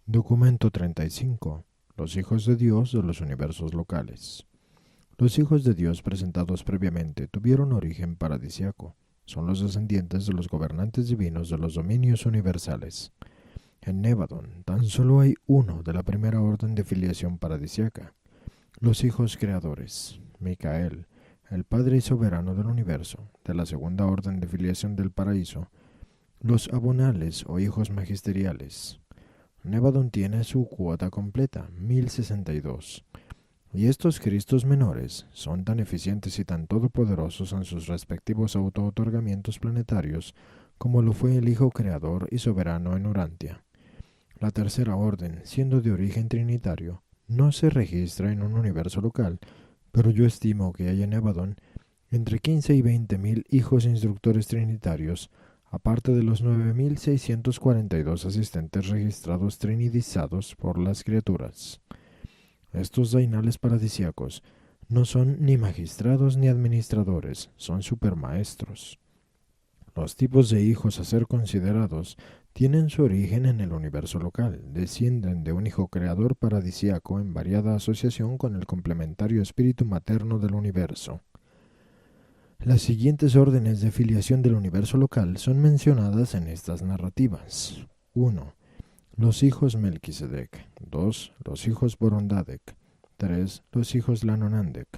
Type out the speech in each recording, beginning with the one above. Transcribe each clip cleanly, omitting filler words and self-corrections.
Documento 35. Los hijos de Dios de los universos locales. Los hijos de Dios presentados previamente tuvieron origen paradisiaco. Son los descendientes de los gobernantes divinos de los dominios universales. En Nevadon tan solo hay uno de la primera orden de filiación paradisiaca. Los hijos creadores, Micael, el Padre y Soberano del universo, de la segunda orden de filiación del paraíso. Los abonales o hijos magisteriales. Nevadon tiene su cuota completa, 1062. Y estos Cristos menores son tan eficientes y tan todopoderosos en sus respectivos auto-otorgamientos planetarios como lo fue el Hijo Creador y Soberano en Urantia. La tercera orden, siendo de origen trinitario, no se registra en un universo local, pero yo estimo que hay en Nevadon entre 15 y 20.000 hijos instructores trinitarios, aparte de los 9.642 asistentes registrados trinidizados por las criaturas. Estos dainales paradisíacos no son ni magistrados ni administradores, son supermaestros. Los tipos de hijos a ser considerados tienen su origen en el universo local, descienden de un hijo creador paradisíaco en variada asociación con el complementario espíritu materno del universo. Las siguientes órdenes de filiación del universo local son mencionadas en estas narrativas. 1. Los hijos Melquisedec. 2. Los hijos Borondadec. 3. Los hijos Lanonandec.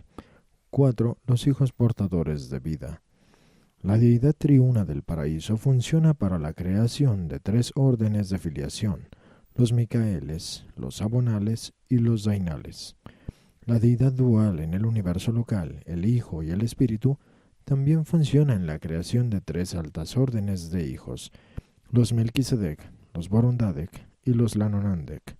4. Los hijos portadores de vida. La deidad triuna del paraíso funciona para la creación de tres órdenes de filiación, los Micaeles, los Abonales y los Dainales. La deidad dual en el universo local, el Hijo y el Espíritu, también funciona en la creación de tres altas órdenes de hijos, los Melquisedec, los Borondadec y los Lanonandec.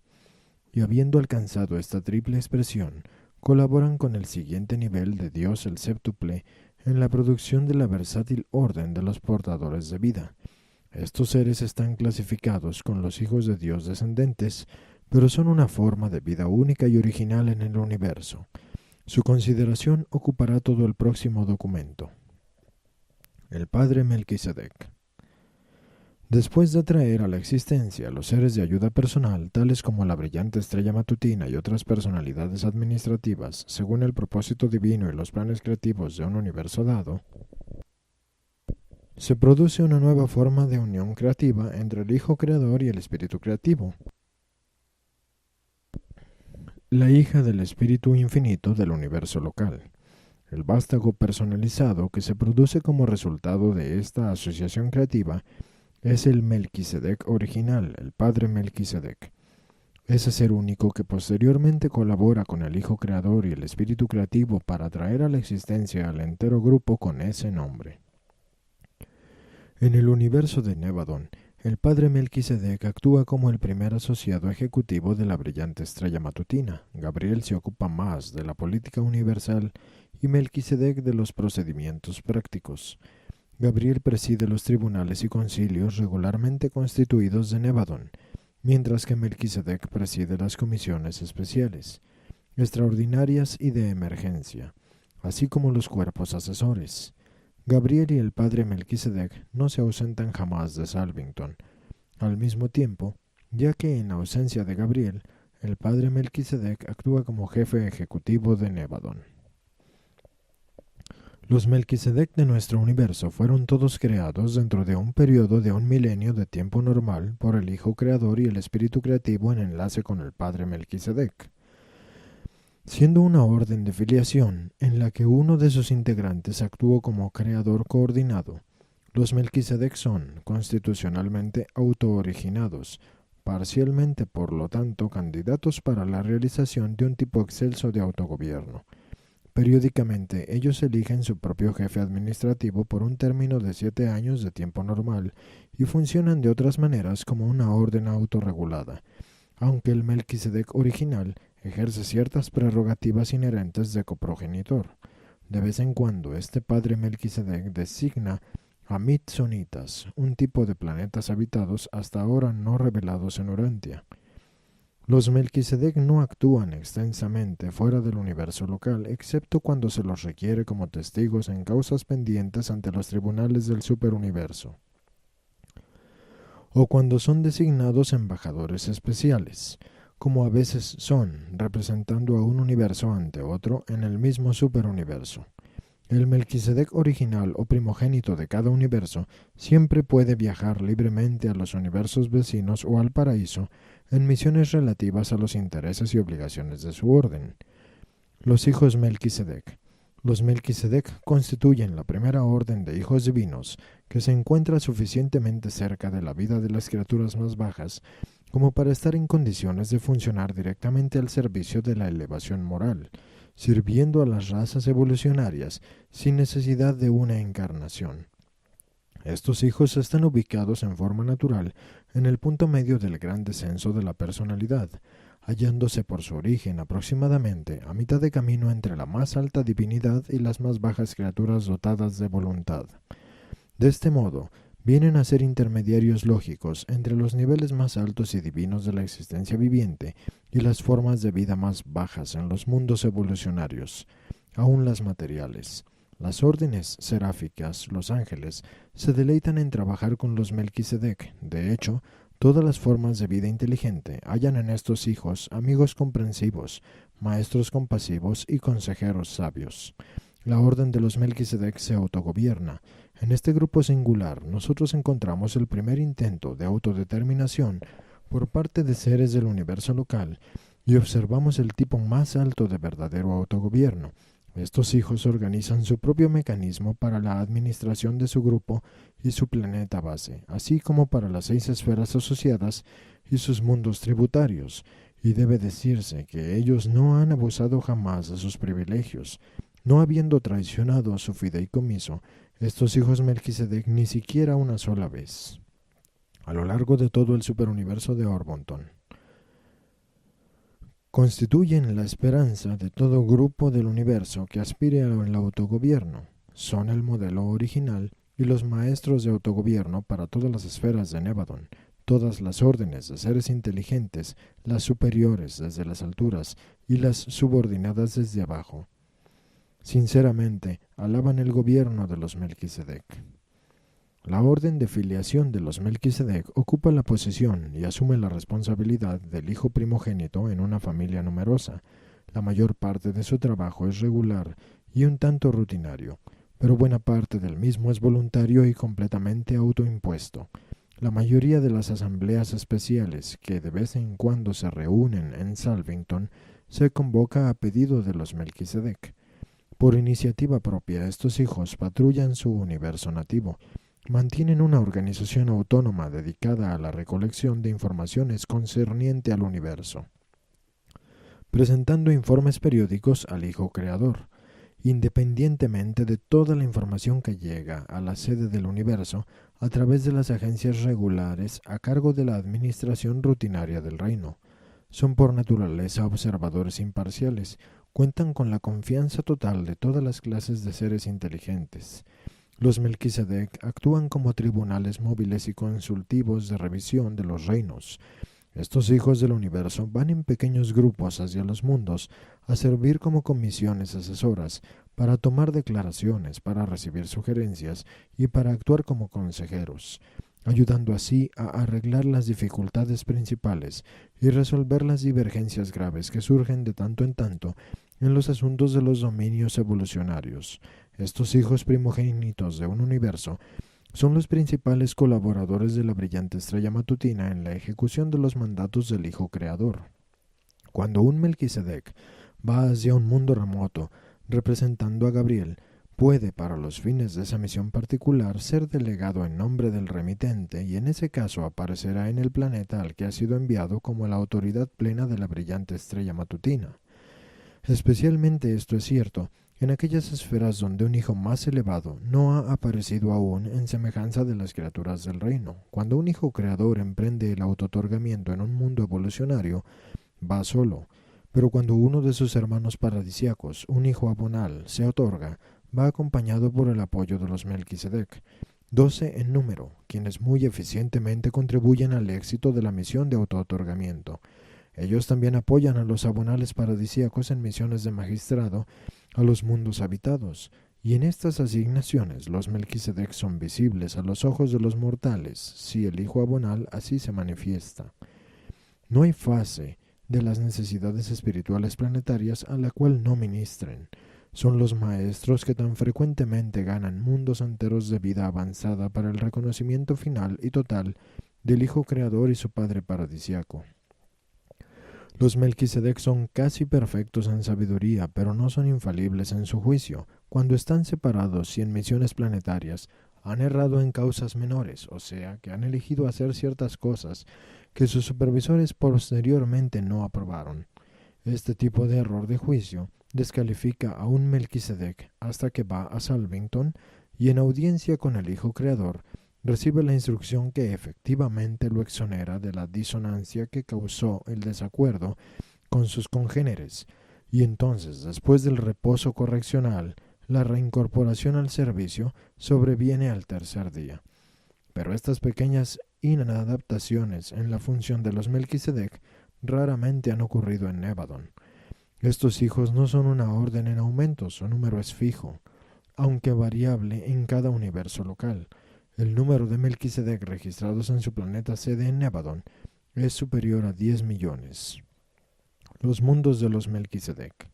Y habiendo alcanzado esta triple expresión, colaboran con el siguiente nivel de Dios el séptuple en la producción de la versátil orden de los portadores de vida. Estos seres están clasificados con los hijos de Dios descendentes, pero son una forma de vida única y original en el universo. Su consideración ocupará todo el próximo documento. El Padre Melquisedec. Después de traer a la existencia los seres de ayuda personal, tales como la brillante estrella matutina y otras personalidades administrativas, según el propósito divino y los planes creativos de un universo dado, se produce una nueva forma de unión creativa entre el Hijo Creador y el Espíritu Creativo, la hija del Espíritu Infinito del universo local. El vástago personalizado que se produce como resultado de esta asociación creativa es el Melquisedec original, el Padre Melquisedec. Ese ser único que posteriormente colabora con el Hijo Creador y el Espíritu Creativo para traer a la existencia al entero grupo con ese nombre. En el universo de Nevadon, el Padre Melquisedec actúa como el primer asociado ejecutivo de la brillante estrella matutina. Gabriel se ocupa más de la política universal y Melquisedec de los procedimientos prácticos. Gabriel preside los tribunales y concilios regularmente constituidos de Nevadon, mientras que Melquisedec preside las comisiones especiales, extraordinarias y de emergencia, así como los cuerpos asesores. Gabriel y el Padre Melquisedec no se ausentan jamás de Salvington. Al mismo tiempo, ya que en ausencia de Gabriel, el Padre Melquisedec actúa como jefe ejecutivo de Nevadon. Los Melquisedec de nuestro universo fueron todos creados dentro de un periodo de 1.000.000 de tiempo normal por el Hijo Creador y el Espíritu Creativo en enlace con el Padre Melquisedec, siendo una orden de filiación en la que uno de sus integrantes actuó como creador coordinado. Los Melquisedec son constitucionalmente autooriginados, parcialmente por lo tanto candidatos para la realización de un tipo excelso de autogobierno. Periódicamente ellos eligen su propio jefe administrativo por un término de 7 años de tiempo normal y funcionan de otras maneras como una orden autorregulada, aunque el Melquisedec original ejerce ciertas prerrogativas inherentes de coprogenitor. De vez en cuando este padre Melquisedec designa a Mitsonitas, un tipo de planetas habitados hasta ahora no revelados en Urantia. Los Melquisedec no actúan extensamente fuera del universo local, excepto cuando se los requiere como testigos en causas pendientes ante los tribunales del superuniverso. o cuando son designados embajadores especiales, como a veces son, representando a un universo ante otro en el mismo superuniverso. El Melquisedec original o primogénito de cada universo siempre puede viajar libremente a los universos vecinos o al paraíso en misiones relativas a los intereses y obligaciones de su orden. Los hijos Melquisedec. Los Melquisedec constituyen la primera orden de hijos divinos que se encuentra suficientemente cerca de la vida de las criaturas más bajas como para estar en condiciones de funcionar directamente al servicio de la elevación moral, sirviendo a las razas evolucionarias sin necesidad de una encarnación. Estos hijos están ubicados en forma natural en el punto medio del gran descenso de la personalidad, hallándose por su origen aproximadamente a mitad de camino entre la más alta divinidad y las más bajas criaturas dotadas de voluntad. De este modo, vienen a ser intermediarios lógicos entre los niveles más altos y divinos de la existencia viviente y las formas de vida más bajas en los mundos evolucionarios, aun las materiales. Las órdenes seráficas, los ángeles, se deleitan en trabajar con los Melquisedec. De hecho, todas las formas de vida inteligente hallan en estos hijos amigos comprensivos, maestros compasivos y consejeros sabios. La orden de los Melquisedec se autogobierna. En este grupo singular nosotros encontramos el primer intento de autodeterminación por parte de seres del universo local y observamos el tipo más alto de verdadero autogobierno. Estos hijos organizan su propio mecanismo para la administración de su grupo y su planeta base, así como para las 6 esferas asociadas y sus mundos tributarios, y debe decirse que ellos no han abusado jamás de sus privilegios, no habiendo traicionado a su fideicomiso, estos hijos Melquisedec ni siquiera una sola vez, a lo largo de todo el superuniverso de Orbonton. Constituyen la esperanza de todo grupo del universo que aspire al autogobierno. Son el modelo original y los maestros de autogobierno para todas las esferas de Nevadon, todas las órdenes de seres inteligentes, las superiores desde las alturas y las subordinadas desde abajo. Sinceramente, alaban el gobierno de los Melquisedec. La orden de filiación de los Melquisedec ocupa la posición y asume la responsabilidad del hijo primogénito en una familia numerosa. La mayor parte de su trabajo es regular y un tanto rutinario, pero buena parte del mismo es voluntario y completamente autoimpuesto. La mayoría de las asambleas especiales que de vez en cuando se reúnen en Salvington se convoca a pedido de los Melquisedec. Por iniciativa propia, estos hijos patrullan su universo nativo. Mantienen una organización autónoma dedicada a la recolección de informaciones concerniente al universo, presentando informes periódicos al Hijo Creador. Independientemente de toda la información que llega a la sede del universo a través de las agencias regulares a cargo de la administración rutinaria del reino. Son por naturaleza observadores imparciales, cuentan con la confianza total de todas las clases de seres inteligentes. Los Melquisedec actúan como tribunales móviles y consultivos de revisión de los reinos. Estos hijos del universo van en pequeños grupos hacia los mundos a servir como comisiones asesoras, para tomar declaraciones, para recibir sugerencias y para actuar como consejeros, ayudando así a arreglar las dificultades principales y resolver las divergencias graves que surgen de tanto en tanto en los asuntos de los dominios evolucionarios. Estos hijos primogénitos de un universo son los principales colaboradores de la brillante estrella matutina en la ejecución de los mandatos del Hijo Creador. Cuando un Melquisedec va hacia un mundo remoto, representando a Gabriel, puede, para los fines de esa misión particular, ser delegado en nombre del remitente y en ese caso aparecerá en el planeta al que ha sido enviado como la autoridad plena de la brillante estrella matutina. Especialmente esto es cierto en aquellas esferas donde un hijo más elevado no ha aparecido aún en semejanza de las criaturas del reino. Cuando un hijo creador emprende el autootorgamiento en un mundo evolucionario, va solo, pero cuando uno de sus hermanos paradisíacos, un hijo abonal, se otorga, va acompañado por el apoyo de los Melquisedec, 12 en número, quienes muy eficientemente contribuyen al éxito de la misión de autootorgamiento. Ellos también apoyan a los abonales paradisíacos en misiones de magistrado a los mundos habitados, Y en estas asignaciones los Melquisedec son visibles a los ojos de los mortales, si el Hijo Abonal así se manifiesta. No hay fase de las necesidades espirituales planetarias a la cual no ministren. Son los maestros que tan frecuentemente ganan mundos enteros de vida avanzada para el reconocimiento final y total del Hijo Creador y su Padre Paradisiaco. Los Melquisedec son casi perfectos en sabiduría, pero no son infalibles en su juicio. Cuando están separados y en misiones planetarias, han errado en causas menores, o sea, que han elegido hacer ciertas cosas que sus supervisores posteriormente no aprobaron. Este tipo de error de juicio descalifica a un Melquisedec hasta que va a Salvington y en audiencia con el Hijo Creador recibe la instrucción que efectivamente lo exonera de la disonancia que causó el desacuerdo con sus congéneres, y entonces, después del reposo correccional, la reincorporación al servicio sobreviene al tercer día. Pero estas pequeñas inadaptaciones en la función de los Melquisedec raramente han ocurrido en Nevadon. Estos hijos no son una orden en aumento, su número es fijo, aunque variable en cada universo local. El número de Melquisedec registrados en su planeta sede en Nevadon es superior a 10 millones. Los mundos de los Melquisedec.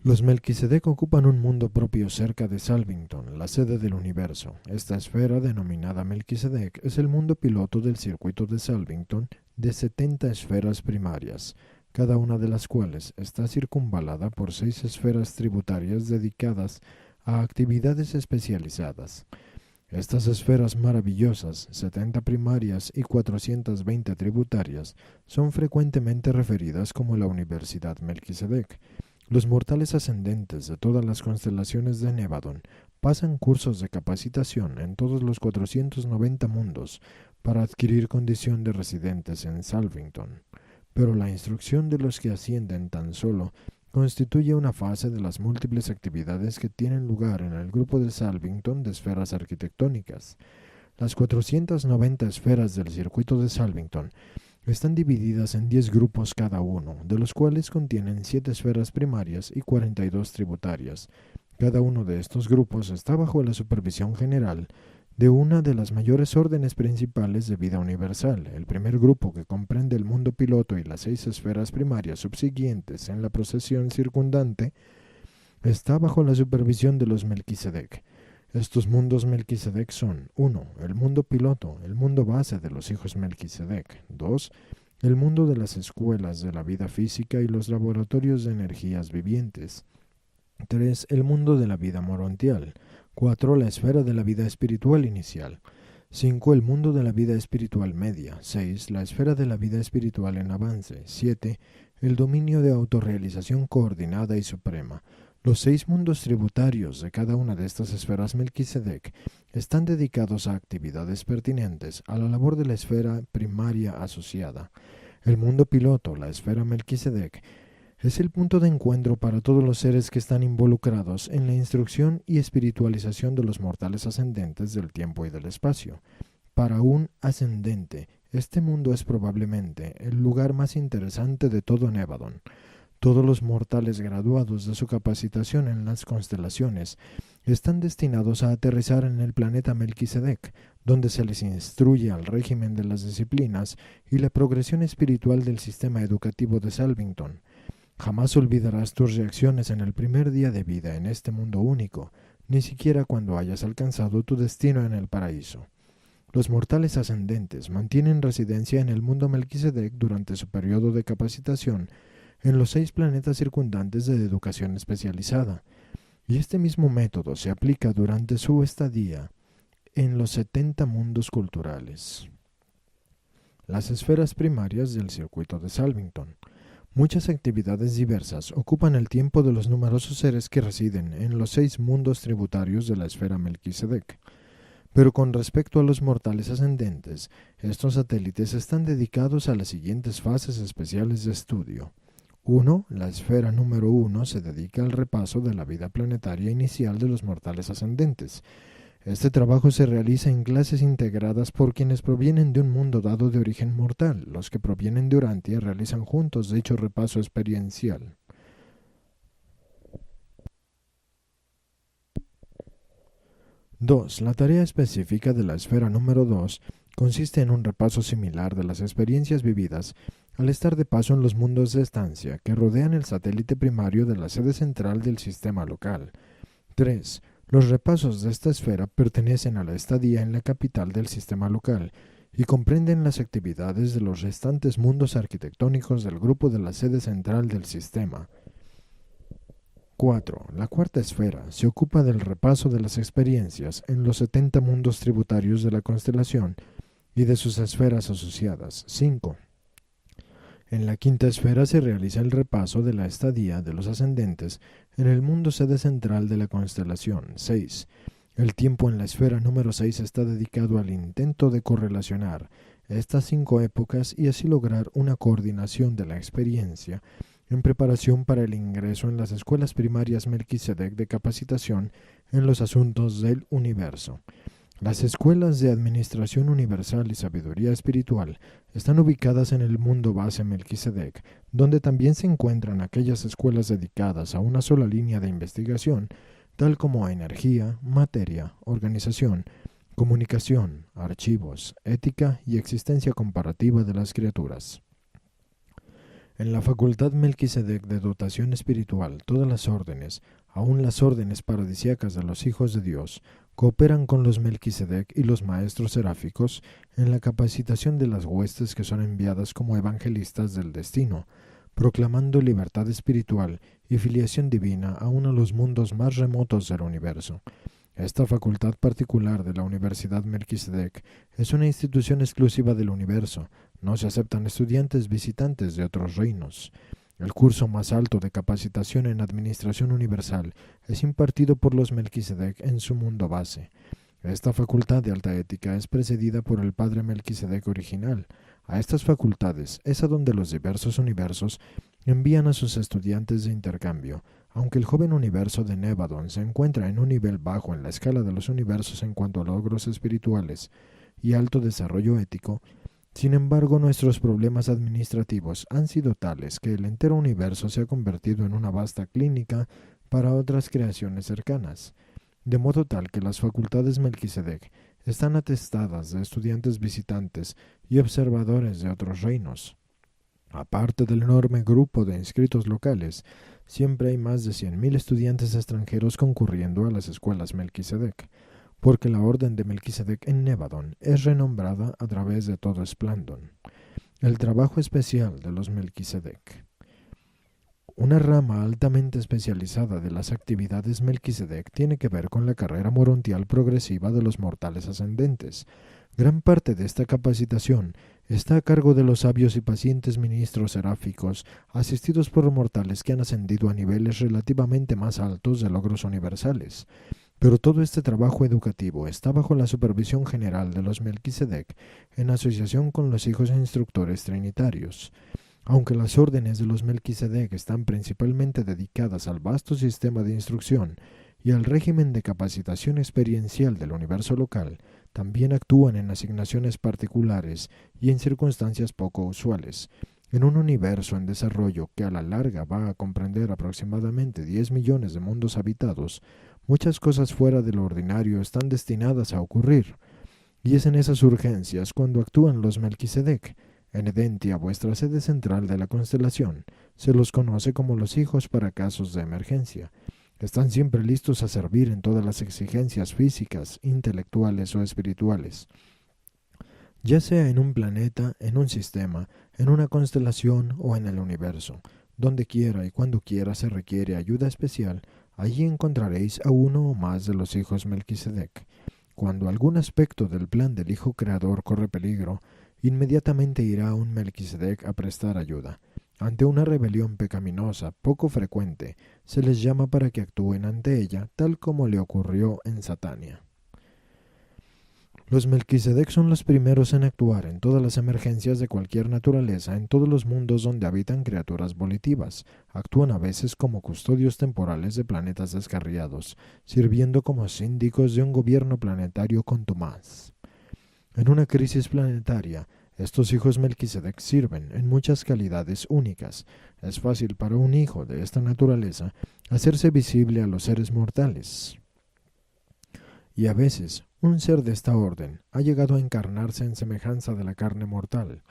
Los Melquisedec ocupan un mundo propio cerca de Salvington, la sede del universo. Esta esfera, denominada Melquisedec, es el mundo piloto del circuito de Salvington de 70 esferas primarias, cada una de las cuales está circunvalada por 6 esferas tributarias dedicadas a actividades especializadas. Estas esferas maravillosas, 70 primarias y 420 tributarias, son frecuentemente referidas como la Universidad Melquisedec. Los mortales ascendentes de todas las constelaciones de Nevadon pasan cursos de capacitación en todos los 490 mundos para adquirir condición de residentes en Salvington. Pero la instrucción de los que ascienden tan solo constituye una fase de las múltiples actividades que tienen lugar en el grupo de Salvington de esferas arquitectónicas. Las 490 esferas del circuito de Salvington están divididas en 10 grupos cada uno, de los cuales contienen 7 esferas primarias y 42 tributarias. Cada uno de estos grupos está bajo la supervisión general de una de las mayores órdenes principales de vida universal. El primer grupo, que comprende el mundo piloto y las 6 esferas primarias subsiguientes en la procesión circundante, está bajo la supervisión de los Melquisedec. Estos mundos Melquisedec son: 1. El mundo piloto, el mundo base de los hijos Melquisedec. 2. El mundo de las escuelas de la vida física y los laboratorios de energías vivientes. 3. El mundo de la vida morontial. 4. La esfera de la vida espiritual inicial. 5. El mundo de la vida espiritual media. 6. La esfera de la vida espiritual en avance. 7. El dominio de autorrealización coordinada y suprema. Los 6 mundos tributarios de cada una de estas esferas Melquisedec están dedicados a actividades pertinentes a la labor de la esfera primaria asociada. El mundo piloto, la esfera Melquisedec, es el punto de encuentro para todos los seres que están involucrados en la instrucción y espiritualización de los mortales ascendentes del tiempo y del espacio. Para un ascendente, este mundo es probablemente el lugar más interesante de todo Nevadon. Todos los mortales graduados de su capacitación en las constelaciones están destinados a aterrizar en el planeta Melquisedec, donde se les instruye al régimen de las disciplinas y la progresión espiritual del sistema educativo de Salvington. Jamás olvidarás tus reacciones en el primer día de vida en este mundo único, ni siquiera cuando hayas alcanzado tu destino en el paraíso. Los mortales ascendentes mantienen residencia en el mundo Melquisedec durante su periodo de capacitación en los 6 planetas circundantes de educación especializada, y este mismo método se aplica durante su estadía en los 70 mundos culturales. Las esferas primarias del circuito de Salvington. Muchas actividades diversas ocupan el tiempo de los numerosos seres que residen en los 6 mundos tributarios de la esfera Melquisedec. Pero con respecto a los mortales ascendentes, estos satélites están dedicados a las siguientes fases especiales de estudio. 1. La esfera número 1 se dedica al repaso de la vida planetaria inicial de los mortales ascendentes. Este trabajo se realiza en clases integradas por quienes provienen de un mundo dado de origen mortal. Los que provienen de Urantia realizan juntos dicho repaso experiencial. 2. La tarea específica de la esfera número 2 consiste en un repaso similar de las experiencias vividas al estar de paso en los mundos de estancia que rodean el satélite primario de la sede central del sistema local. 3. Los repasos de esta esfera pertenecen a la estadía en la capital del sistema local y comprenden las actividades de los restantes mundos arquitectónicos del grupo de la sede central del sistema. 4. La cuarta esfera se ocupa del repaso de las experiencias en los 70 mundos tributarios de la constelación y de sus esferas asociadas. 5. En la quinta esfera se realiza el repaso de la estadía de los ascendentes en el mundo sede central de la constelación. 6. El tiempo en la esfera número 6 está dedicado al intento de correlacionar estas 5 épocas y así lograr una coordinación de la experiencia en preparación para el ingreso en las escuelas primarias Melquisedec de capacitación en los asuntos del universo. Las escuelas de Administración Universal y Sabiduría Espiritual están ubicadas en el mundo base Melquisedec, donde también se encuentran aquellas escuelas dedicadas a una sola línea de investigación, tal como energía, materia, organización, comunicación, archivos, ética y existencia comparativa de las criaturas. En la facultad Melquisedec de dotación espiritual, todas las órdenes, aun las órdenes paradisíacas de los hijos de Dios, cooperan con los Melquisedec y los maestros seráficos en la capacitación de las huestes que son enviadas como evangelistas del destino, proclamando libertad espiritual y filiación divina aún a los mundos más remotos del universo. Esta facultad particular de la Universidad Melquisedec es una institución exclusiva del universo. No se aceptan estudiantes visitantes de otros reinos. El curso más alto de capacitación en Administración Universal es impartido por los Melquisedec en su mundo base. Esta facultad de alta ética es precedida por el Padre Melquisedec original. A estas facultades es a donde los diversos universos envían a sus estudiantes de intercambio. Aunque el joven universo de Nevadon se encuentra en un nivel bajo en la escala de los universos en cuanto a logros espirituales y alto desarrollo ético, sin embargo nuestros problemas administrativos han sido tales que el entero universo se ha convertido en una vasta clínica para otras creaciones cercanas, de modo tal que las facultades Melquisedec están atestadas de estudiantes visitantes y observadores de otros reinos. Aparte del enorme grupo de inscritos locales, siempre hay más de 100.000 estudiantes extranjeros concurriendo a las escuelas Melquisedec, porque la orden de Melquisedec en Nevadon es renombrada a través de todo Splandon. El trabajo especial de los Melquisedec. Una rama altamente especializada de las actividades Melquisedec tiene que ver con la carrera morontial progresiva de los mortales ascendentes. Gran parte de esta capacitación está a cargo de los sabios y pacientes ministros seráficos, asistidos por mortales que han ascendido a niveles relativamente más altos de logros universales. Pero todo este trabajo educativo está bajo la supervisión general de los Melquisedec, en asociación con los hijos e instructores trinitarios. Aunque las órdenes de los Melquisedec están principalmente dedicadas al vasto sistema de instrucción y al régimen de capacitación experiencial del universo local, también actúan en asignaciones particulares y en circunstancias poco usuales. En un universo en desarrollo que a la larga va a comprender aproximadamente 10 millones de mundos habitados, muchas cosas fuera de lo ordinario están destinadas a ocurrir. Y es en esas urgencias cuando actúan los Melquisedec. En Edentia, vuestra sede central de la constelación, se los conoce como los hijos para casos de emergencia. Están siempre listos a servir en todas las exigencias físicas, intelectuales o espirituales. Ya sea en un planeta, en un sistema, en una constelación o en el universo, donde quiera y cuando quiera se requiere ayuda especial, allí encontraréis a uno o más de los hijos Melquisedec. Cuando algún aspecto del plan del Hijo Creador corre peligro, inmediatamente irá un Melquisedec a prestar ayuda. Ante una rebelión pecaminosa poco frecuente, se les llama para que actúen ante ella, tal como le ocurrió en Satania. Los Melquisedec son los primeros en actuar en todas las emergencias de cualquier naturaleza en todos los mundos donde habitan criaturas volitivas. Actúan a veces como custodios temporales de planetas descarriados, sirviendo como síndicos de un gobierno planetario contumaz. En una crisis planetaria, estos hijos Melquisedec sirven en muchas calidades únicas. Es fácil para un hijo de esta naturaleza hacerse visible a los seres mortales Y a veces, un ser de esta orden ha llegado a encarnarse en semejanza de la carne mortal.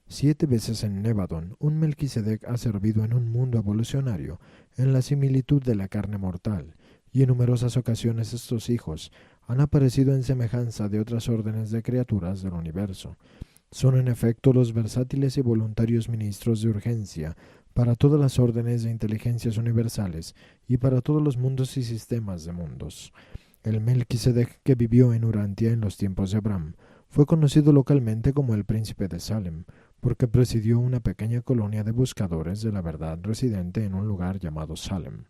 7 veces en Nevadon, un Melquisedec ha servido en un mundo evolucionario en la similitud de la carne mortal, y en numerosas ocasiones estos hijos han aparecido en semejanza de otras órdenes de criaturas del universo. Son en efecto los versátiles y voluntarios ministros de urgencia para todas las órdenes de inteligencias universales y para todos los mundos y sistemas de mundos. El Melquisedec que vivió en Urantia en los tiempos de Abraham fue conocido localmente como el príncipe de Salem, porque presidió una pequeña colonia de buscadores de la verdad residente en un lugar llamado Salem.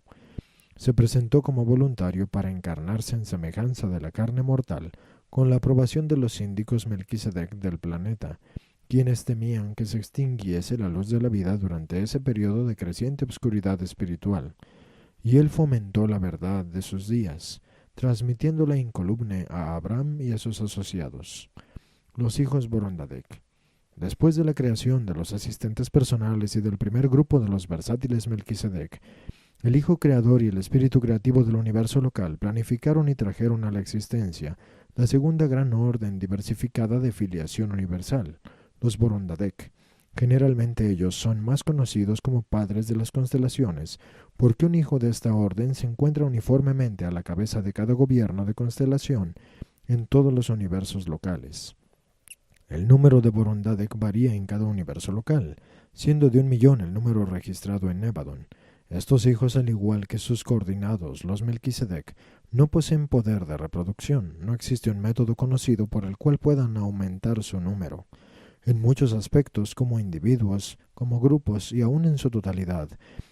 Se presentó como voluntario para encarnarse en semejanza de la carne mortal con la aprobación de los síndicos Melquisedec del planeta, quienes temían que se extinguiese la luz de la vida durante ese periodo de creciente obscuridad espiritual, y él fomentó la verdad de sus días, transmitiéndola incoluble a Abraham y a sus asociados, los hijos Borondadec. Después de la creación de los asistentes personales y del primer grupo de los versátiles Melquisedec, el Hijo Creador y el Espíritu Creativo del universo local planificaron y trajeron a la existencia la segunda gran orden diversificada de filiación universal, los Borondadec. Generalmente ellos son más conocidos como padres de las constelaciones, porque un hijo de esta orden se encuentra uniformemente a la cabeza de cada gobierno de constelación en todos los universos locales. El número de Borondadec varía en cada universo local, siendo de 1.000.000 el número registrado en Nevadon. Estos hijos, al igual que sus coordinados, los Melquisedec, no poseen poder de reproducción. No existe un método conocido por el cual puedan aumentar su número. En muchos aspectos, como individuos, como grupos y aún en su totalidad,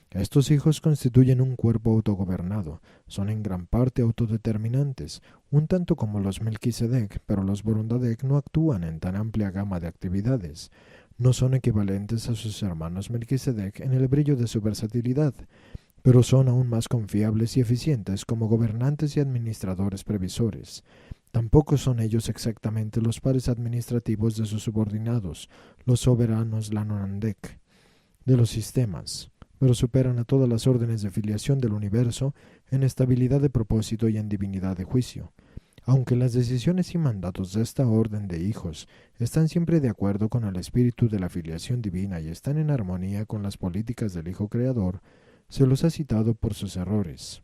estos hijos constituyen un cuerpo autogobernado, son en gran parte autodeterminantes, un tanto como los Melquisedec, pero los Borondadec no actúan en tan amplia gama de actividades. No son equivalentes a sus hermanos Melquisedec en el brillo de su versatilidad, pero son aún más confiables y eficientes como gobernantes y administradores previsores. Tampoco son ellos exactamente los pares administrativos de sus subordinados, los soberanos Lanonandec, de los sistemas, pero superan a todas las órdenes de filiación del universo en estabilidad de propósito y en divinidad de juicio. Aunque las decisiones y mandatos de esta orden de hijos están siempre de acuerdo con el espíritu de la filiación divina y están en armonía con las políticas del Hijo Creador, se los ha citado por sus errores.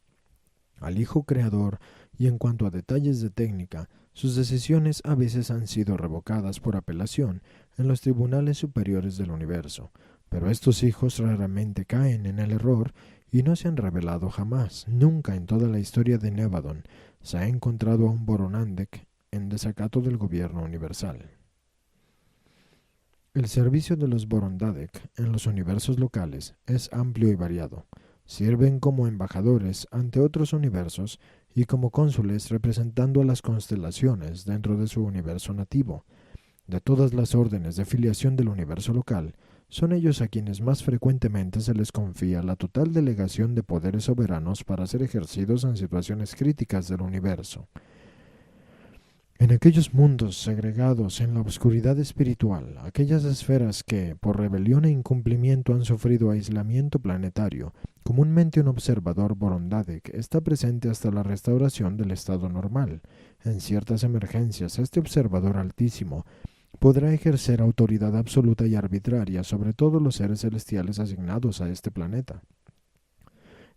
Al Hijo Creador, y en cuanto a detalles de técnica, sus decisiones a veces han sido revocadas por apelación en los tribunales superiores del universo, pero estos hijos raramente caen en el error y no se han revelado jamás. Nunca en toda la historia de Nevadon se ha encontrado a un Boronandec en desacato del gobierno universal. El servicio de los Borondadec en los universos locales es amplio y variado. Sirven como embajadores ante otros universos y como cónsules representando a las constelaciones dentro de su universo nativo. De todas las órdenes de filiación del universo local, son ellos a quienes más frecuentemente se les confía la total delegación de poderes soberanos para ser ejercidos en situaciones críticas del universo. En aquellos mundos segregados en la oscuridad espiritual, aquellas esferas que, por rebelión e incumplimiento, han sufrido aislamiento planetario, comúnmente un observador Borondadec está presente hasta la restauración del estado normal. En ciertas emergencias, este observador altísimo podrá ejercer autoridad absoluta y arbitraria sobre todos los seres celestiales asignados a este planeta.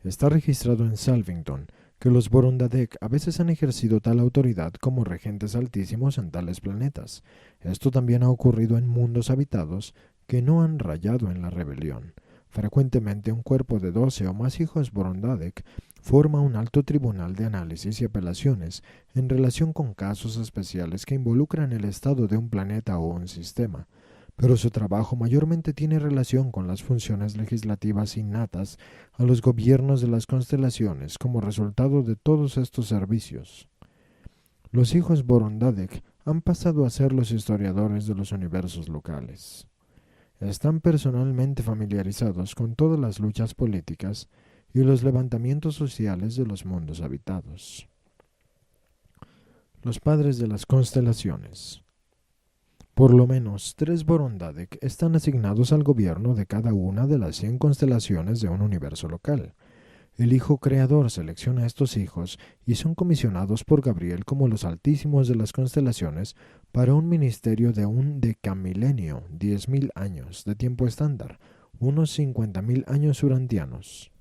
Está registrado en Salvington que los Borondadec a veces han ejercido tal autoridad como regentes altísimos en tales planetas. Esto también ha ocurrido en mundos habitados que no han rayado en la rebelión. Frecuentemente un cuerpo de 12 o más hijos Borondadec forma un alto tribunal de análisis y apelaciones en relación con casos especiales que involucran el estado de un planeta o un sistema, pero su trabajo mayormente tiene relación con las funciones legislativas innatas a los gobiernos de las constelaciones como resultado de todos estos servicios. Los hijos Borondadec han pasado a ser los historiadores de los universos locales. Están personalmente familiarizados con todas las luchas políticas y los levantamientos sociales de los mundos habitados. Los padres de las constelaciones. Por lo menos 3 Borondadec están asignados al gobierno de cada una de las 100 constelaciones de un universo local. El Hijo Creador selecciona a estos hijos y son comisionados por Gabriel como los altísimos de las constelaciones para un ministerio de un decamilenio, 10.000 años de tiempo estándar, unos 50.000 años urantianos.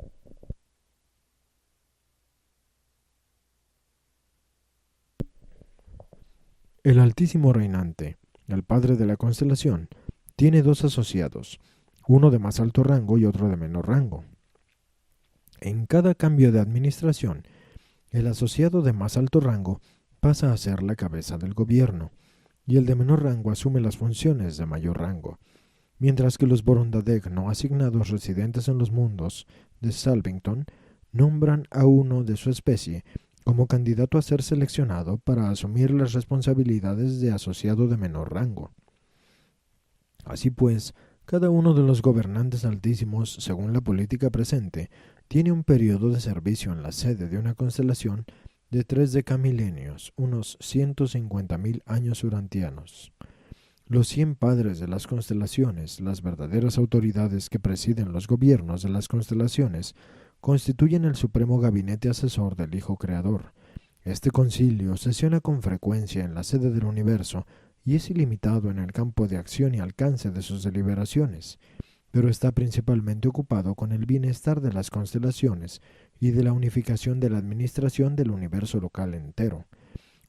El Altísimo Reinante, el padre de la constelación, tiene dos asociados, uno de más alto rango y otro de menor rango. En cada cambio de administración, el asociado de más alto rango pasa a ser la cabeza del gobierno, y el de menor rango asume las funciones de mayor rango, mientras que los Borondadek no asignados residentes en los mundos de Salvington nombran a uno de su especie como candidato a ser seleccionado para asumir las responsabilidades de asociado de menor rango. Así pues, cada uno de los gobernantes altísimos, según la política presente, tiene un periodo de servicio en la sede de una constelación de 3 decamilenios, unos 150.000 años urantianos. Los 100 padres de las constelaciones, las verdaderas autoridades que presiden los gobiernos de las constelaciones, constituyen el supremo gabinete asesor del Hijo Creador. Este concilio sesiona con frecuencia en la sede del universo y es ilimitado en el campo de acción y alcance de sus deliberaciones, pero está principalmente ocupado con el bienestar de las constelaciones y de la unificación de la administración del universo local entero.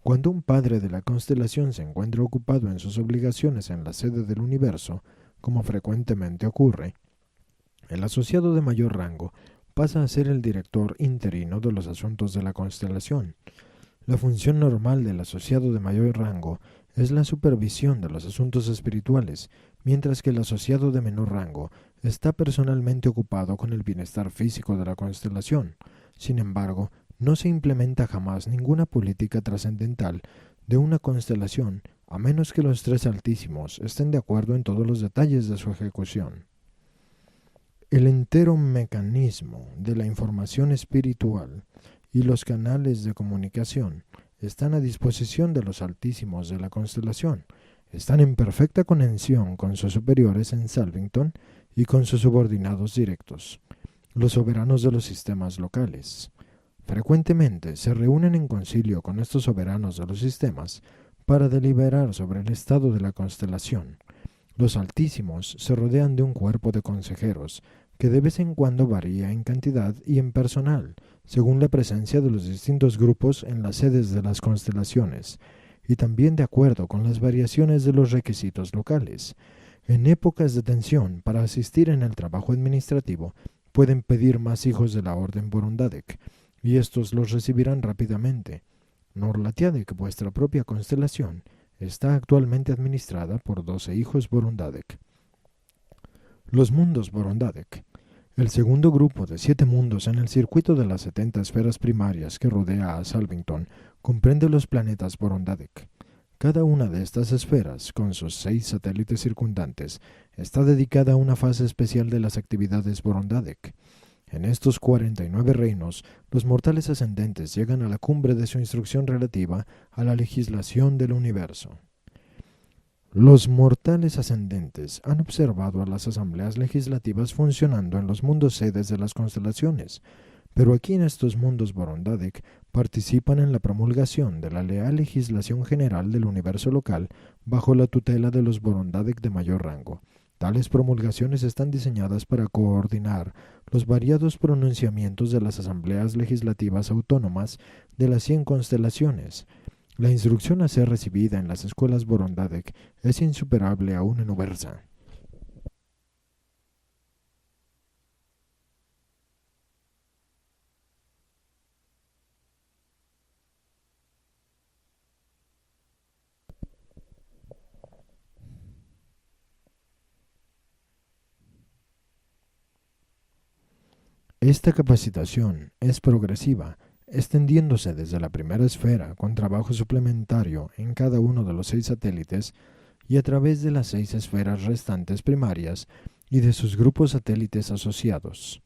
Cuando un padre de la constelación se encuentra ocupado en sus obligaciones en la sede del universo, como frecuentemente ocurre, el asociado de mayor rango pasa a ser el director interino de los asuntos de la constelación. La función normal del asociado de mayor rango es la supervisión de los asuntos espirituales, mientras que el asociado de menor rango está personalmente ocupado con el bienestar físico de la constelación. Sin embargo, no se implementa jamás ninguna política trascendental de una constelación a menos que los tres altísimos estén de acuerdo en todos los detalles de su ejecución. El entero mecanismo de la información espiritual y los canales de comunicación están a disposición de los altísimos de la constelación, están en perfecta conexión con sus superiores en Salvington y con sus subordinados directos, los soberanos de los sistemas locales. Frecuentemente se reúnen en concilio con estos soberanos de los sistemas para deliberar sobre el estado de la constelación. Los altísimos se rodean de un cuerpo de consejeros que de vez en cuando varía en cantidad y en personal, según la presencia de los distintos grupos en las sedes de las constelaciones, y también de acuerdo con las variaciones de los requisitos locales. En épocas de tensión, para asistir en el trabajo administrativo, pueden pedir más hijos de la Orden Borondadek, y estos los recibirán rápidamente. Norlatiadek, vuestra propia constelación, está actualmente administrada por 12 hijos Borondadek. Los mundos Borondadek. El segundo grupo de 7 mundos en el circuito de las 70 esferas primarias que rodea a Salvington comprende los planetas Borondadek. Cada una de estas esferas, con sus 6 satélites circundantes, está dedicada a una fase especial de las actividades Borondadek. En estos 49 reinos, los mortales ascendentes llegan a la cumbre de su instrucción relativa a la legislación del universo. Los mortales ascendentes han observado a las asambleas legislativas funcionando en los mundos sedes de las constelaciones, pero aquí en estos mundos Borondadek participan en la promulgación de la leal legislación general del universo local bajo la tutela de los Borondadek de mayor rango. Tales promulgaciones están diseñadas para coordinar los variados pronunciamientos de las asambleas legislativas autónomas de las 100 constelaciones. La instrucción a ser recibida en las escuelas Borondadek es insuperable aún en Ubersa. Esta capacitación es progresiva, extendiéndose desde la primera esfera con trabajo suplementario en cada uno de los 6 satélites y a través de las 6 esferas restantes primarias y de sus grupos satélites asociados.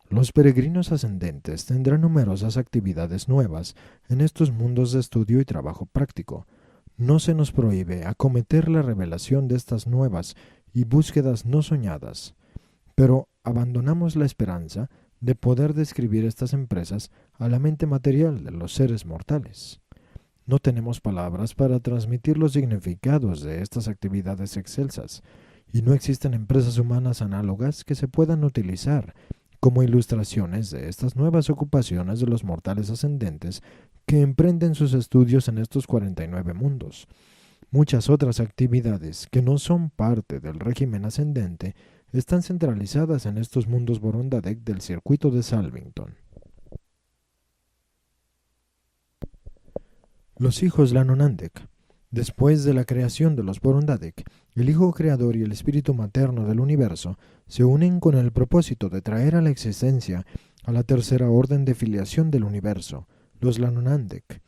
Los peregrinos ascendentes tendrán numerosas actividades nuevas en estos mundos de estudio y trabajo práctico. No se nos prohíbe acometer la revelación de estas nuevas y búsquedas no soñadas, pero abandonamos la esperanza de poder describir estas empresas a la mente material de los seres mortales. No tenemos palabras para transmitir los significados de estas actividades excelsas, y no existen empresas humanas análogas que se puedan utilizar como ilustraciones de estas nuevas ocupaciones de los mortales ascendentes que emprenden sus estudios en estos 49 mundos. Muchas otras actividades que no son parte del régimen ascendente están centralizadas en estos mundos Borondadek del circuito de Salvington. Los hijos Lanonandek. Después de la creación de los Borondadek, el Hijo Creador y el Espíritu Materno del Universo se unen con el propósito de traer a la existencia a la tercera orden de filiación del universo, los Lanonandek.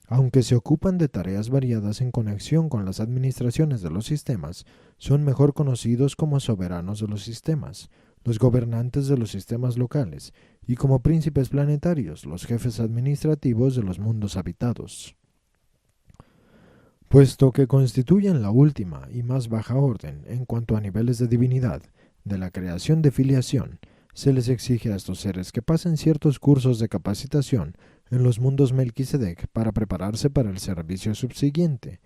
Aunque se ocupan de tareas variadas en conexión con las administraciones de los sistemas, son mejor conocidos como soberanos de los sistemas, los gobernantes de los sistemas locales, y como príncipes planetarios, los jefes administrativos de los mundos habitados. Puesto que constituyen la última y más baja orden en cuanto a niveles de divinidad de la creación de filiación, se les exige a estos seres que pasen ciertos cursos de capacitación en los mundos Melquisedec para prepararse para el servicio subsiguiente.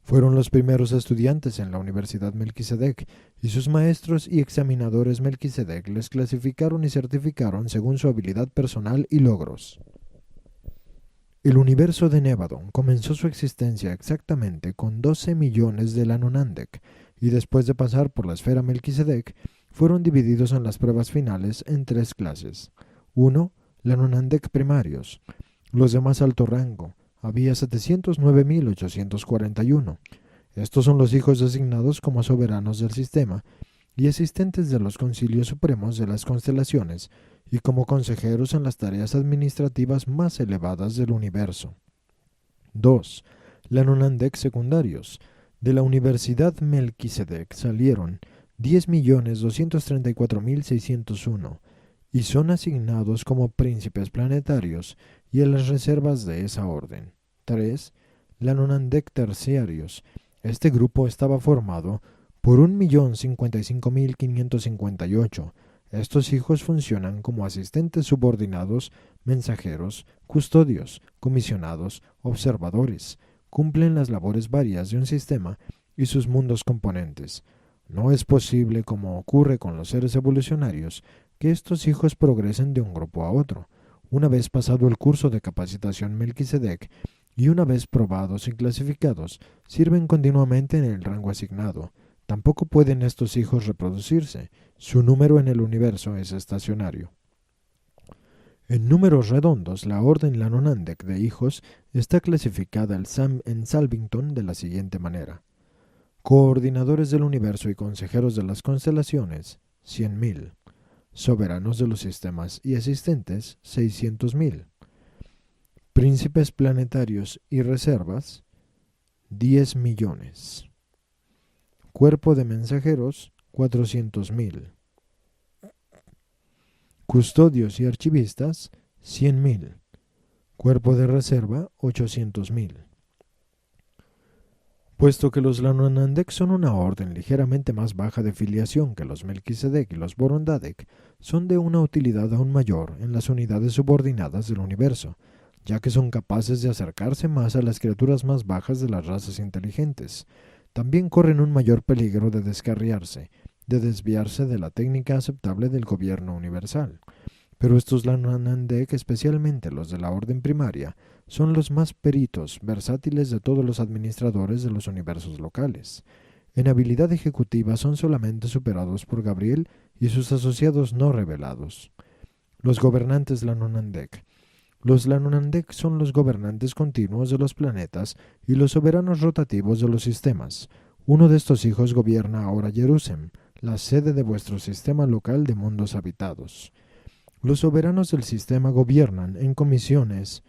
Fueron los primeros estudiantes en la Universidad Melquisedec, y sus maestros y examinadores Melquisedec les clasificaron y certificaron según su habilidad personal y logros. El universo de Nevadon comenzó su existencia exactamente con 12 millones de Lanonandek, y después de pasar por la esfera Melquisedec, fueron divididos en las pruebas finales en 3 clases. 1. Lanonandek primarios. Los de más alto rango. Había 709.841. Estos son los hijos designados como soberanos del sistema y asistentes de los concilios supremos de las constelaciones, y como consejeros en las tareas administrativas más elevadas del universo. 2. Lanonandek secundarios. De la Universidad Melquisedec salieron 10.234.601 y son asignados como príncipes planetarios y en las reservas de esa orden. 3. Lanonandek terciarios. Este grupo estaba formado por 1.055.558. Estos hijos funcionan como asistentes subordinados, mensajeros, custodios, comisionados, observadores. Cumplen las labores varias de un sistema y sus mundos componentes. No es posible, como ocurre con los seres evolucionarios, que estos hijos progresen de un grupo a otro. Una vez pasado el curso de capacitación Melquisedec y una vez probados y clasificados, sirven continuamente en el rango asignado. Tampoco pueden estos hijos reproducirse. Su número en el universo es estacionario. En números redondos, la orden Lanonandek de hijos está clasificada en Salvington de la siguiente manera. Coordinadores del universo y consejeros de las constelaciones, 100.000. Soberanos de los sistemas y asistentes, 600.000. Príncipes planetarios y reservas, 10 millones. Cuerpo de mensajeros, 400.000. Custodios y archivistas, 100.000. Cuerpo de reserva, 800.000. Puesto que los Lanonandek son una orden ligeramente más baja de filiación que los Melquisedec y los Borondadek, son de una utilidad aún mayor en las unidades subordinadas del universo, ya que son capaces de acercarse más a las criaturas más bajas de las razas inteligentes. También corren un mayor peligro de descarriarse, de desviarse de la técnica aceptable del gobierno universal. Pero estos Lanonandek, especialmente los de la orden primaria, son los más peritos, versátiles de todos los administradores de los universos locales. En habilidad ejecutiva son solamente superados por Gabriel y sus asociados no revelados. Los gobernantes Lanonandek. Los Lanonandek son los gobernantes continuos de los planetas y los soberanos rotativos de los sistemas. Uno de estos hijos gobierna ahora Jerusalén, la sede de vuestro sistema local de mundos habitados. Los soberanos del sistema gobiernan en comisiones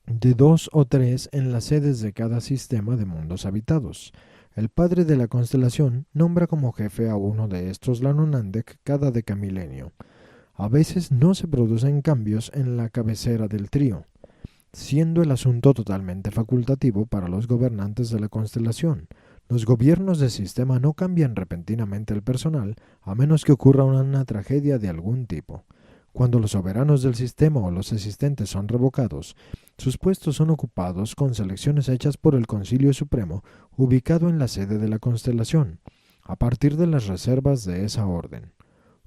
de 2 o 3 en las sedes de cada sistema de mundos habitados. El padre de la constelación nombra como jefe a uno de estos Lanonandek cada decamilenio. A veces no se producen cambios en la cabecera del trío, siendo el asunto totalmente facultativo para los gobernantes de la constelación. Los gobiernos de sistema no cambian repentinamente el personal a menos que ocurra una tragedia de algún tipo. Cuando los soberanos del sistema o los asistentes son revocados, sus puestos son ocupados con selecciones hechas por el Concilio Supremo, ubicado en la sede de la constelación, a partir de las reservas de esa orden.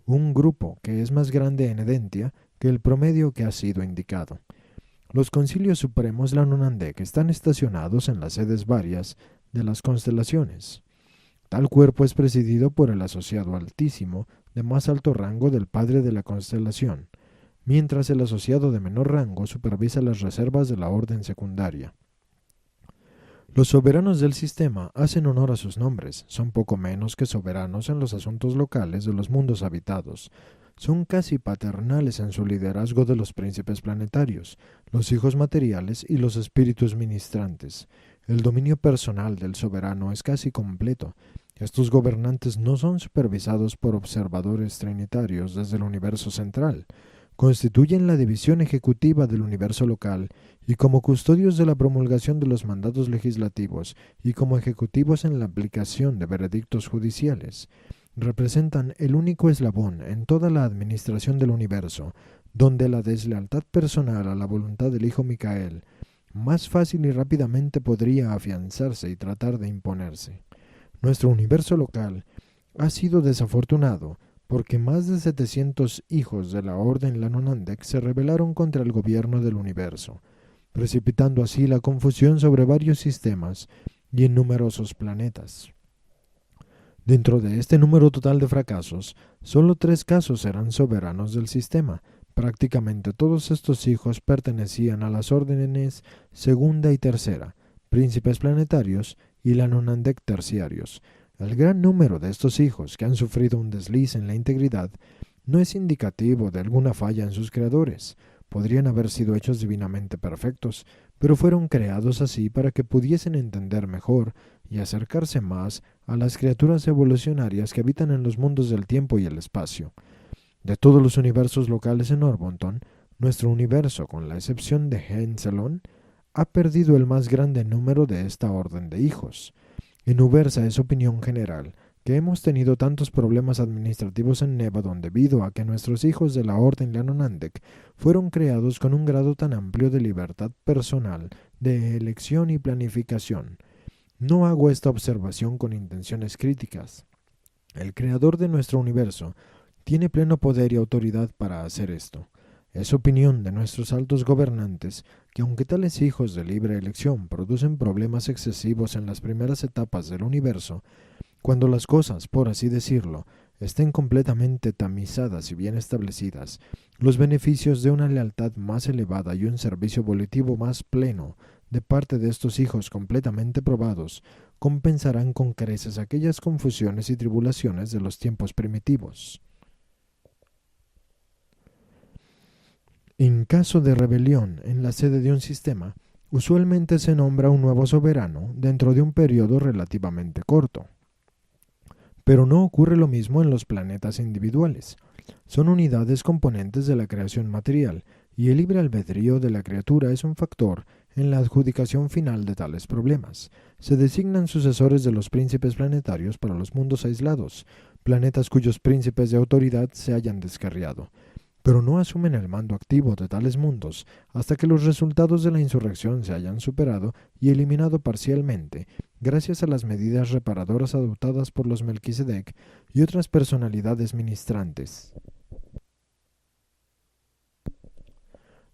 Un grupo que es más grande en Edentia que el promedio que ha sido indicado. Los concilios supremos Lanunandek están estacionados en las sedes varias de las constelaciones. Tal cuerpo es presidido por el asociado altísimo de más alto rango del padre de la constelación, mientras el asociado de menor rango supervisa las reservas de la orden secundaria. Los soberanos del sistema hacen honor a sus nombres, son poco menos que soberanos en los asuntos locales de los mundos habitados. Son casi paternales en su liderazgo de los príncipes planetarios, los hijos materiales y los espíritus ministrantes. El dominio personal del soberano es casi completo. Estos gobernantes no son supervisados por observadores trinitarios desde el universo central. Constituyen la división ejecutiva del universo local y como custodios de la promulgación de los mandatos legislativos y como ejecutivos en la aplicación de veredictos judiciales. Representan el único eslabón en toda la administración del universo, donde la deslealtad personal a la voluntad del Hijo Micael más fácil y rápidamente podría afianzarse y tratar de imponerse. Nuestro universo local ha sido desafortunado porque más de 700 hijos de la Orden Lanunandek se rebelaron contra el gobierno del universo, precipitando así la confusión sobre varios sistemas y en numerosos planetas. Dentro de este número total de fracasos, solo 3 casos eran soberanos del sistema. Prácticamente todos estos hijos pertenecían a las órdenes segunda y tercera, príncipes planetarios y Lanunandek terciarios. El gran número de estos hijos que han sufrido un desliz en la integridad no es indicativo de alguna falla en sus creadores. Podrían haber sido hechos divinamente perfectos, pero fueron creados así para que pudiesen entender mejor y acercarse más a las criaturas evolucionarias que habitan en los mundos del tiempo y el espacio. De todos los universos locales en Orbonton, nuestro universo, con la excepción de Henselon, ha perdido el más grande número de esta orden de hijos. En Ubersa es opinión general que hemos tenido tantos problemas administrativos en Nevadon debido a que nuestros hijos de la Orden Lanunandek fueron creados con un grado tan amplio de libertad personal, de elección y planificación. No hago esta observación con intenciones críticas. El creador de nuestro universo tiene pleno poder y autoridad para hacer esto. Es opinión de nuestros altos gobernantes que aunque tales hijos de libre elección producen problemas excesivos en las primeras etapas del universo, cuando las cosas, por así decirlo, estén completamente tamizadas y bien establecidas, los beneficios de una lealtad más elevada y un servicio volitivo más pleno de parte de estos hijos completamente probados compensarán con creces aquellas confusiones y tribulaciones de los tiempos primitivos. En caso de rebelión en la sede de un sistema, usualmente se nombra un nuevo soberano dentro de un periodo relativamente corto. Pero no ocurre lo mismo en los planetas individuales. Son unidades componentes de la creación material, y el libre albedrío de la criatura es un factor en la adjudicación final de tales problemas. Se designan sucesores de los príncipes planetarios para los mundos aislados, planetas cuyos príncipes de autoridad se hayan descarriado, pero no asumen el mando activo de tales mundos hasta que los resultados de la insurrección se hayan superado y eliminado parcialmente, gracias a las medidas reparadoras adoptadas por los Melquisedec y otras personalidades ministrantes.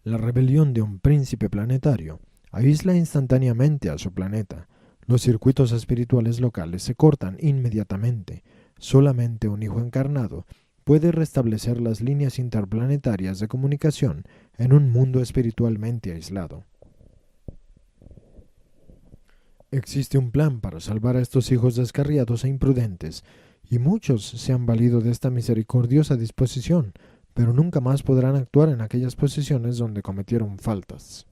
La rebelión de un príncipe planetario aísla instantáneamente a su planeta. Los circuitos espirituales locales se cortan inmediatamente. Solamente un hijo encarnado puede restablecer las líneas interplanetarias de comunicación en un mundo espiritualmente aislado. Existe un plan para salvar a estos hijos descarriados e imprudentes, y muchos se han valido de esta misericordiosa disposición, pero nunca más podrán actuar en aquellas posiciones donde cometieron faltas.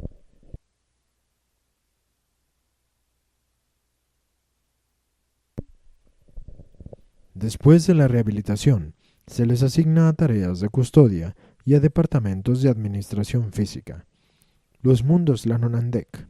Después de la rehabilitación, se les asigna a tareas de custodia y a departamentos de administración física. Los mundos Lanunandek.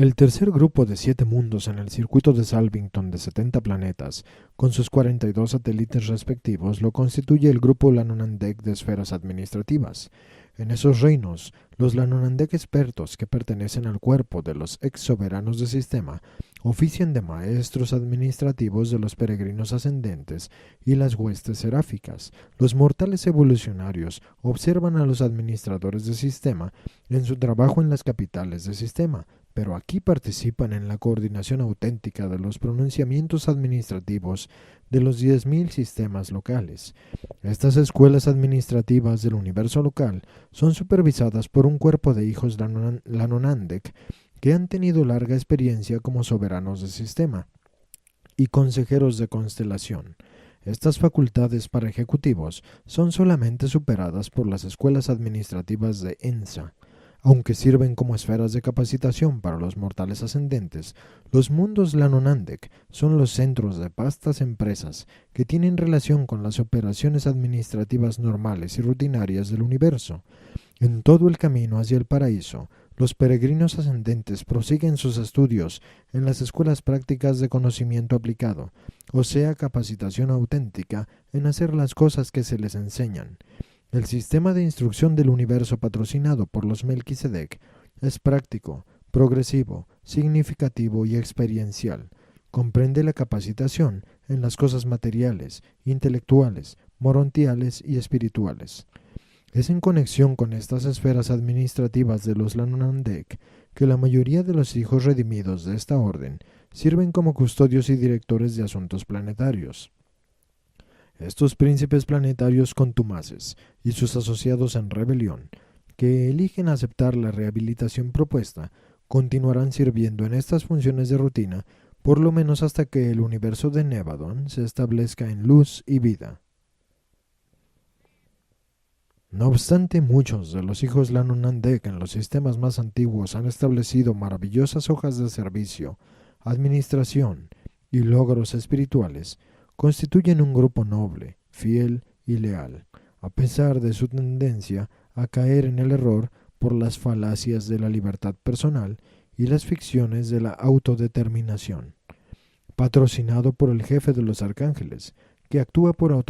El tercer grupo de 7 mundos en el circuito de Salvington de 70 planetas, con sus 42 satélites respectivos, lo constituye el grupo Lanonandek de esferas administrativas. En esos reinos, los Lanonandek expertos que pertenecen al cuerpo de los ex soberanos del sistema ofician de maestros administrativos de los peregrinos ascendentes y las huestes seráficas. Los mortales evolucionarios observan a los administradores del sistema en su trabajo en las capitales del sistema, pero aquí participan en la coordinación auténtica de los pronunciamientos administrativos de los 10.000 sistemas locales. Estas escuelas administrativas del universo local son supervisadas por un cuerpo de hijos Lanonandek que han tenido larga experiencia como soberanos del sistema y consejeros de constelación. Estas facultades para ejecutivos son solamente superadas por las escuelas administrativas de ENSA. Aunque sirven como esferas de capacitación para los mortales ascendentes, los mundos Lanonandek son los centros de vastas empresas que tienen relación con las operaciones administrativas normales y rutinarias del universo. En todo el camino hacia el paraíso, los peregrinos ascendentes prosiguen sus estudios en las escuelas prácticas de conocimiento aplicado, o sea, capacitación auténtica en hacer las cosas que se les enseñan. El sistema de instrucción del universo patrocinado por los Melquisedec es práctico, progresivo, significativo y experiencial. Comprende la capacitación en las cosas materiales, intelectuales, morontiales y espirituales. Es en conexión con estas esferas administrativas de los Lanonandek que la mayoría de los hijos redimidos de esta orden sirven como custodios y directores de asuntos planetarios. Estos príncipes planetarios contumaces y sus asociados en rebelión, que eligen aceptar la rehabilitación propuesta, continuarán sirviendo en estas funciones de rutina por lo menos hasta que el universo de Nevadon se establezca en luz y vida. No obstante, muchos de los hijos Lanonandek en los sistemas más antiguos han establecido maravillosas hojas de servicio, administración y logros espirituales. Constituyen un grupo noble, fiel y leal, a pesar de su tendencia a caer en el error por las falacias de la libertad personal y las ficciones de la autodeterminación. Patrocinado por el jefe de los arcángeles, que actúa por